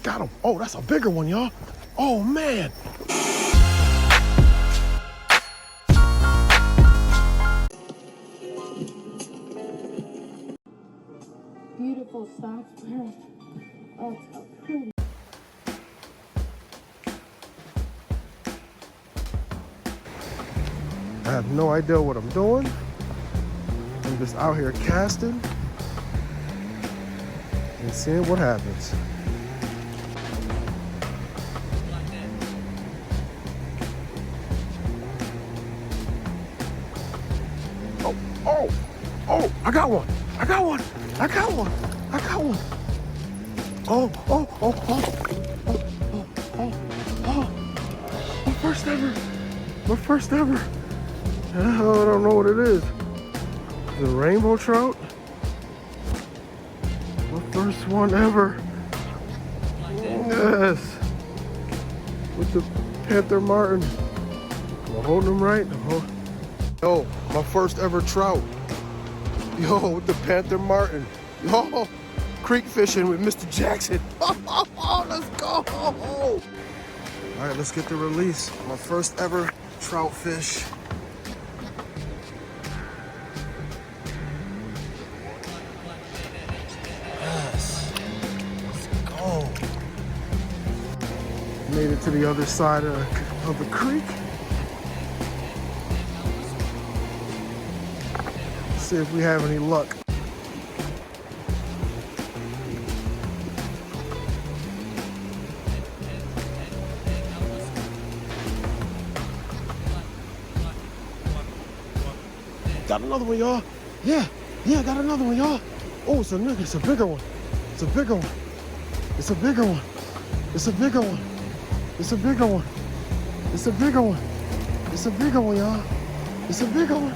Got him. Oh, that's a bigger one, y'all. Oh, man. Beautiful soft pearl. Oh, it's so pretty. I have no idea what I'm doing. I'm just out here casting and seeing what happens. Oh, I got one. I got one. I got one. I got one. Oh. My first ever. My first ever. I don't know what it is. The rainbow trout. My first one ever. Yes. With the Panther Martin. Am I holding him right? Yo, my first ever trout. Yo, with the Panther Martin. Yo, creek fishing with Mr. Jackson. Let's go. All right, let's get the release. My first ever trout fish. Yes, let's go. Made it to the other side of the creek. See if we have any luck. Got another one, y'all. Yeah, got another one, y'all. Oh, it's a bigger one. It's a bigger one. It's a bigger one. It's a bigger one. It's a bigger one. It's a bigger one. It's a bigger one, y'all. It's a bigger one.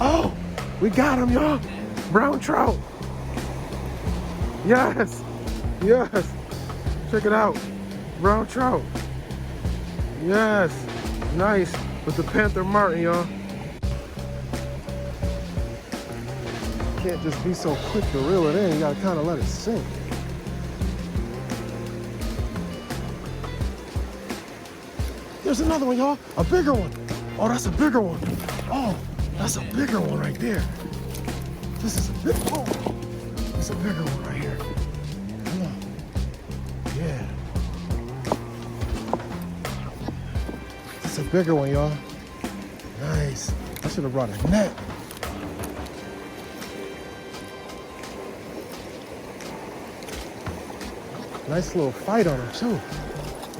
Oh, we got him, y'all. Brown trout. Yes. Check it out. Brown trout. Yes. Nice. With the Panther Martin, y'all. Can't just be so quick to reel it in. You gotta kind of let it sink. There's another one, y'all. A bigger one. Oh, that's a bigger one. Oh, that's a bigger one right there. This is a big, oh, it's a bigger one right here. Come on. Yeah. It's a bigger one, y'all. Nice. I should have brought a net. Nice little fight on him, too.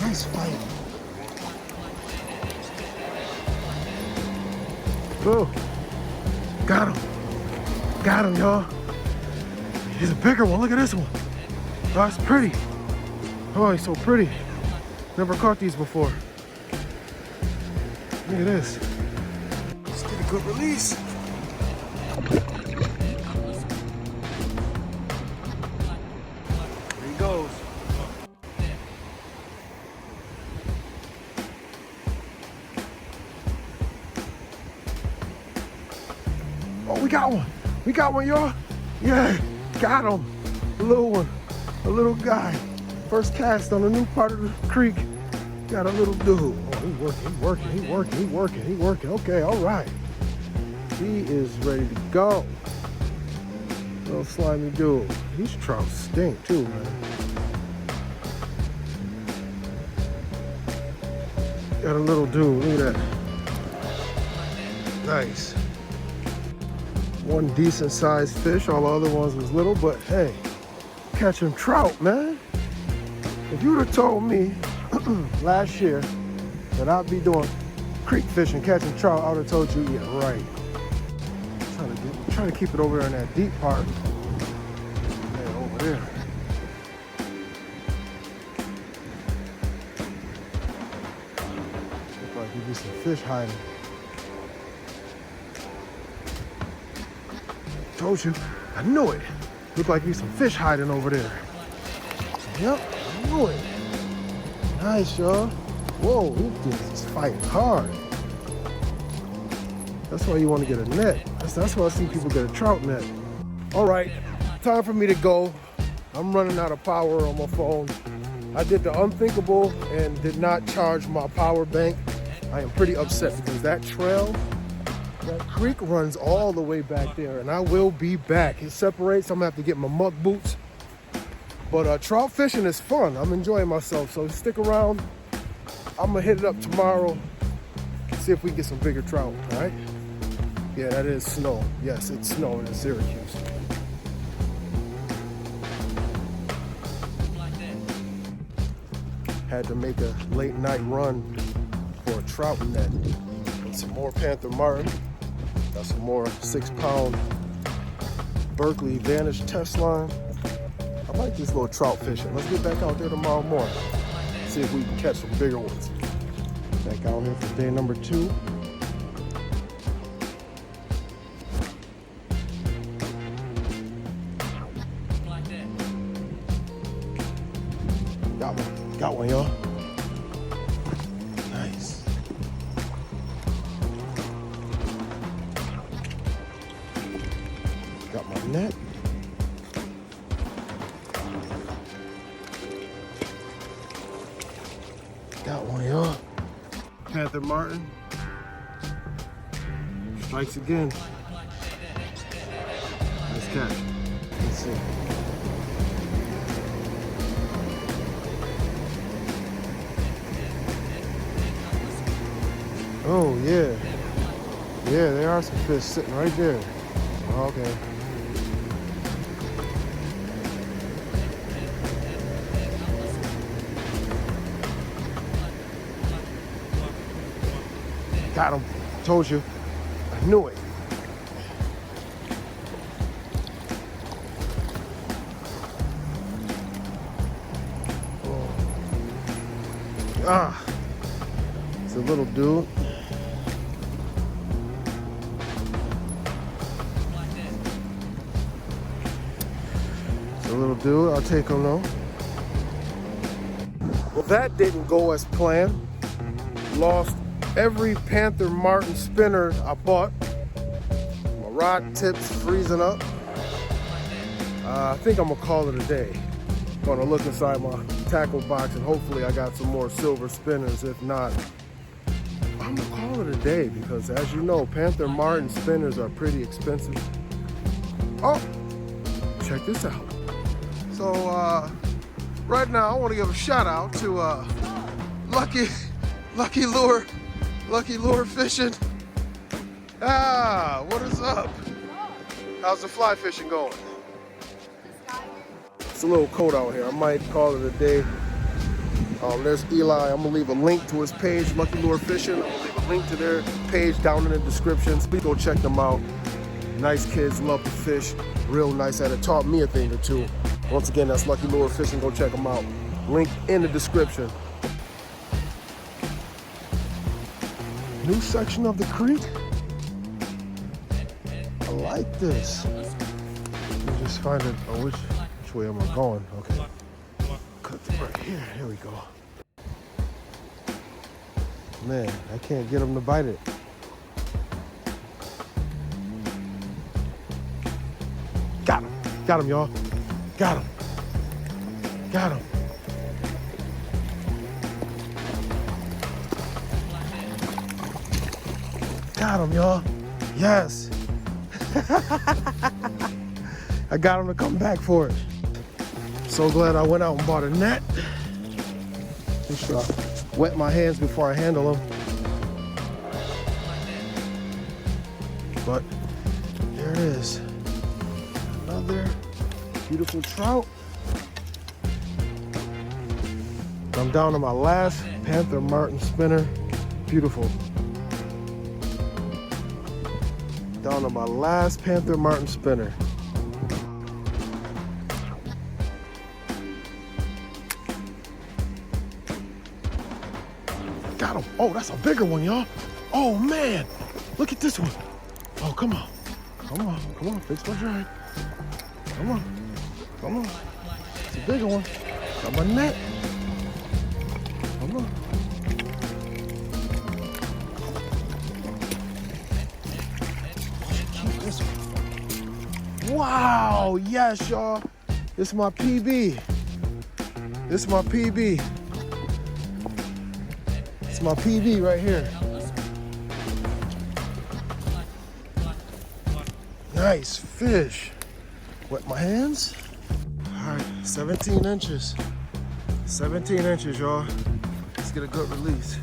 Nice fight. Oh, got him, y'all. He's a bigger one. Look at this one. Oh, that's pretty. Oh, he's so pretty. Never caught these before. Look at this. Let's get a good release. There he goes. Oh, we got one. We got one, y'all. Yeah, got him. A little one. A little guy. First cast on a new part of the creek. Got a little dude. Oh, he's working. Okay, all right. He is ready to go. Little slimy dude. These trout stink too, man. Got a little dude. Look at that. Nice. One decent sized fish. All the other ones was little, but hey, catching trout, man. If you would have told me last year that I'd be doing creek fishing, catching trout, I would have told you, yeah, right. Trying to keep it over there in that deep part. Yeah, over there. Look like there'd be some fish hiding. Told you, I knew it. Looked like there's some fish hiding over there. Yep, I knew it. Nice, y'all. Whoa, this is fighting hard. That's why you want to get a net. That's why I see people get a trout net. All right, time for me to go. I'm running out of power on my phone. I did the unthinkable and did not charge my power bank. I am pretty upset because that trail, that creek runs all the way back there, and I will be back. It separates. I'm gonna have to get my muck boots. But trout fishing is fun. I'm enjoying myself, so stick around. I'm gonna hit it up tomorrow, see if we can get some bigger trout, all right? Yeah, that is snow. Yes, it's snowing in Syracuse. Had to make a late night run for a trout net. And some more Panther Martin. Got some more 6-pound Berkeley Vanish test line. I like this little trout fishing. Let's get back out there tomorrow morning. See if we can catch some bigger ones. Back out here for day number 2. Got one, y'all. Nice. Got my net. Got one, y'all. Panther Martin. Strikes again. Nice catch. Let's see. Oh, yeah. Yeah, there are some fish sitting right there. Okay. Got him. Told you. I knew it. Oh. Ah. It's a little dude. Little dude, I'll take him though. Well, that didn't go as planned. Lost every Panther Martin spinner I bought. My rod tips freezing up. I think I'm gonna call it a day. Gonna look inside my tackle box and hopefully I got some more silver spinners. If not, I'm gonna call it a day because as you know, Panther Martin spinners are pretty expensive. Oh, check this out. So right now I want to give a shout out to LuckyLuresFishing. Ah, what is up? How's the fly fishing going? It's a little cold out here. I might call it a day. There's Eli. I'm gonna leave a link to his page, Lucky Lure Fishing. I'm gonna leave a link to their page down in the description. Please go check them out. Nice kids, love to fish. Real nice at it. Taught me a thing or two. Once again, that's Lucky Lure Fishing. Go check them out. Link in the description. New section of the creek. I like this. Let me just find it. Oh, which way am I going? Okay. Cut it right here. Here we go. Man, I can't get them to bite it. Got him. Got him, y'all. Got him. Got him. Got him, y'all. Yes. I got him to come back for it. So glad I went out and bought a net. Just wet my hands before I handle them. But there it is. Another beautiful trout. I'm down to my last Panther Martin spinner. Beautiful. Down to my last Panther Martin spinner. Got him. Oh, that's a bigger one, y'all. Oh, man. Look at this one. Oh, come on. Come on. Come on. Fix my drag. Come on. Come on. It's a bigger one. Got my net. Come on. Keep this one. Wow. Yes, y'all. This is my PB. This is my PB. It's my PB right here. Nice fish. Wet my hands. All right, 17 inches. 17 inches, y'all. Let's get a good release.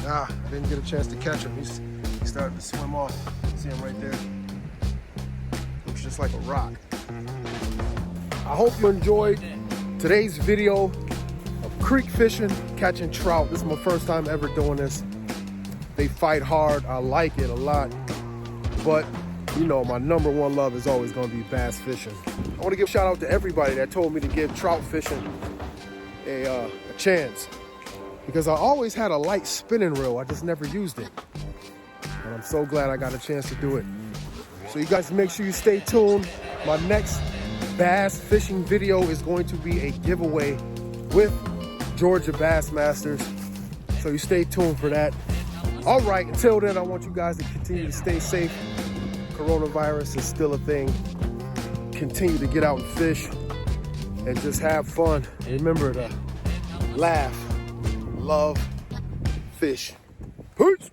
Ah, I didn't get a chance to catch him. He's starting to swim off. See him right there? Looks just like a rock. I hope you enjoyed today's video of creek fishing, catching trout. This is my first time ever doing this. They fight hard. I like it a lot. But, you know, my number one love is always going to be bass fishing. I want to give a shout out to everybody that told me to give trout fishing a chance. Because I always had a light spinning reel. I just never used it. And I'm so glad I got a chance to do it. So you guys make sure you stay tuned. My next bass fishing video is going to be a giveaway with Georgia Bassmasters. So you stay tuned for that. All right, until then, I want you guys to continue to stay safe. Coronavirus is still a thing. Continue to get out and fish and just have fun. Remember to laugh, love, fish. Peace.